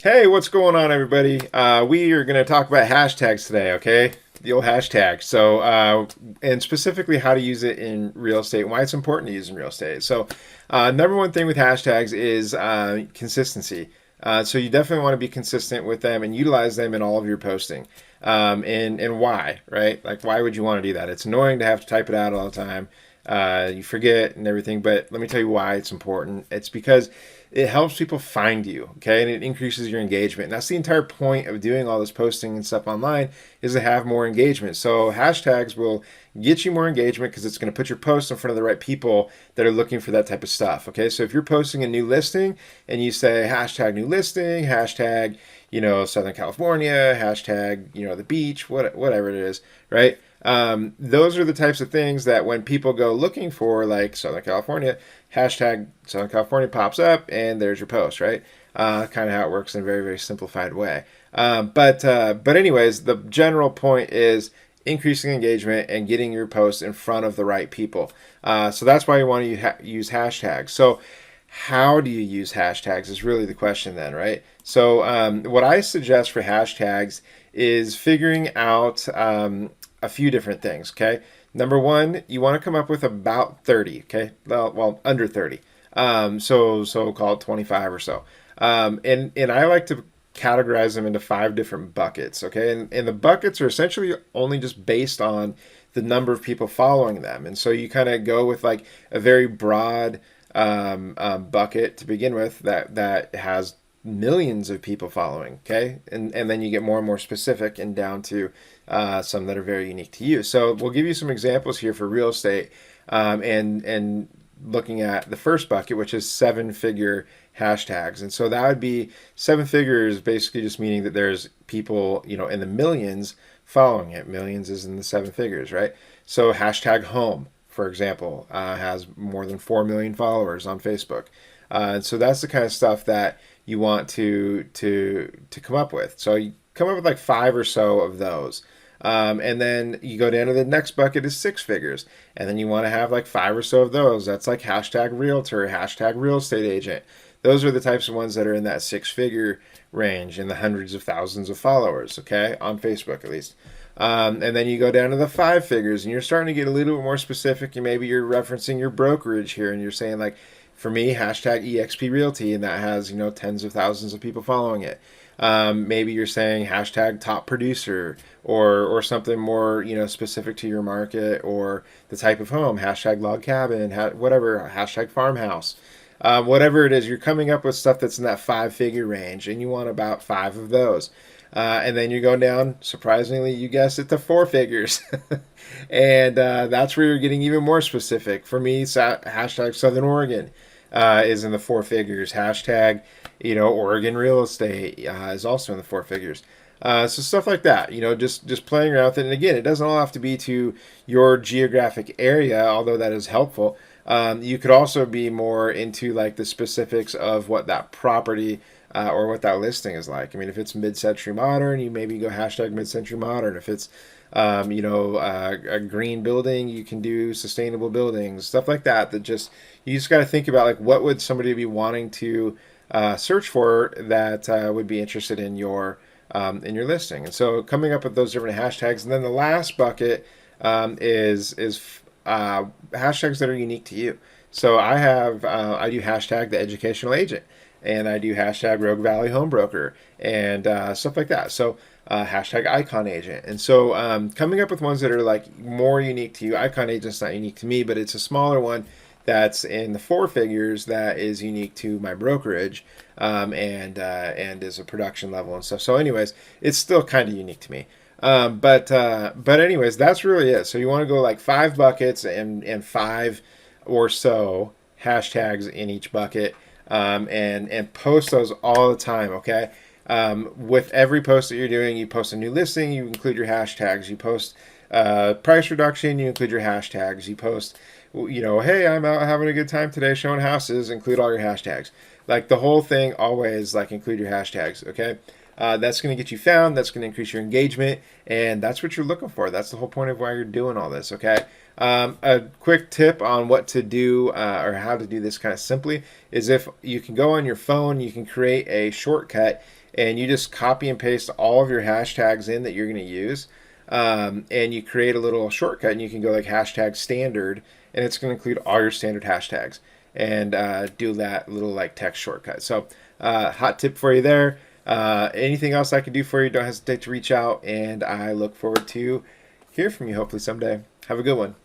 Hey, what's going on, everybody? We are going to talk about hashtags today, okay? The old hashtag. And specifically how to use it in real estate and why it's important to use in real estate. Number one thing with hashtags is consistency. So, you definitely want to be consistent with them and utilize them in all of your posting. And why, right? Like, why would you want to do that? It's annoying to have to type it out all the time. You forget and everything, but let me tell you why it's important. It's because it helps people find you, okay, and it increases your engagement. And that's the entire point of doing all this posting and stuff online, is to have more engagement. So hashtags will get you more engagement because it's going to put your post in front of the right people that are looking for that type of stuff. Okay, so if you're posting a new listing and you say hashtag new listing, hashtag Southern California, hashtag the beach, whatever it is, right? Those are the types of things that when people go looking for, like Southern California, hashtag Southern California pops up and there's your post, right? Kind of how it works in a very, very simplified way. But anyways, the general point is increasing engagement and getting your posts in front of the right people. So that's why you want to use hashtags. So how do you use hashtags is really the question then, right? So what I suggest for hashtags is figuring out a few different things, okay? Number one, you want to come up with about 30, okay? Well, under 30. So call it 25 or so. And I like to categorize them into 5 different buckets, okay? And the buckets are essentially only just based on the number of people following them. And so you kind of go with like a very broad bucket to begin with that has millions of people following, okay? And then you get more and more specific and down to some that are very unique to you. So we'll give you some examples here for real estate, and looking at the first bucket, which is 7-figure hashtags. And so that would be 7 figures, basically just meaning that there's people, in the millions following it. Millions is in the 7 figures, right? So hashtag home, for example, has more than 4 million followers on Facebook. And so that's the kind of stuff that you want to come up with. So you come up with like 5 or so of those. And then you go down to the next bucket is 6 figures. And then you want to have like 5 or so of those. That's like hashtag realtor, hashtag real estate agent. Those are the types of ones that are in that 6-figure range, in the hundreds of thousands of followers, okay, on Facebook at least. And then you go down to the 5 figures and you're starting to get a little bit more specific. And maybe you're referencing your brokerage here and you're saying like, for me, hashtag EXP Realty, and that has, tens of thousands of people following it. Maybe you're saying hashtag top producer, or something more, specific to your market or the type of home, hashtag log cabin, whatever, hashtag farmhouse. Whatever it is, you're coming up with stuff that's in that 5-figure range, and you want about 5 of those. And then you go down, surprisingly, you guessed it, to 4 figures. And that's where you're getting even more specific. For me, hashtag Southern Oregon is in the 4 figures. Hashtag, Oregon real estate is also in the 4 figures. So stuff like that, just playing around with it. And again, it doesn't all have to be to your geographic area, although that is helpful. You could also be more into like the specifics of what that property or what that listing is like. I mean, if it's mid-century modern, you maybe go hashtag mid-century modern. If it's a green building, you can do sustainable buildings, stuff like that. You just got to think about like what would somebody be wanting to search for that would be interested in your listing. And so coming up with those different hashtags, and then the last bucket is hashtags that are unique to you. So I do hashtag the educational agent, and I do hashtag Rogue Valley Home Broker, and stuff like that. So hashtag icon agent. And so coming up with ones that are like more unique to you. Icon agent's not unique to me, but it's a smaller one that's in the 4 figures that is unique to my brokerage, and is a production level and stuff. So anyways, it's still kind of unique to me. But anyways, that's really it. So you want to go like 5 buckets and 5 or so hashtags in each bucket, and post those all the time. Okay. With every post that you're doing, you post a new listing, you include your hashtags. You post price reduction, you include your hashtags. You post, hey, I'm out having a good time today showing houses, include all your hashtags. Like the whole thing, always like include your hashtags. Okay. That's going to get you found. That's going to increase your engagement, and that's what you're looking for. That's the whole point of why you're doing all this. Okay. A quick tip on what to do, or how to do this kind of simply, is if you can go on your phone, you can create a shortcut and you just copy and paste all of your hashtags in that you're going to use. And you create a little shortcut, and you can go like hashtag standard, and it's going to include all your standard hashtags, and do that little like text shortcut. So hot tip for you there. Anything else I can do for you, don't hesitate to reach out, and I look forward to hear from you hopefully someday. Have a good one.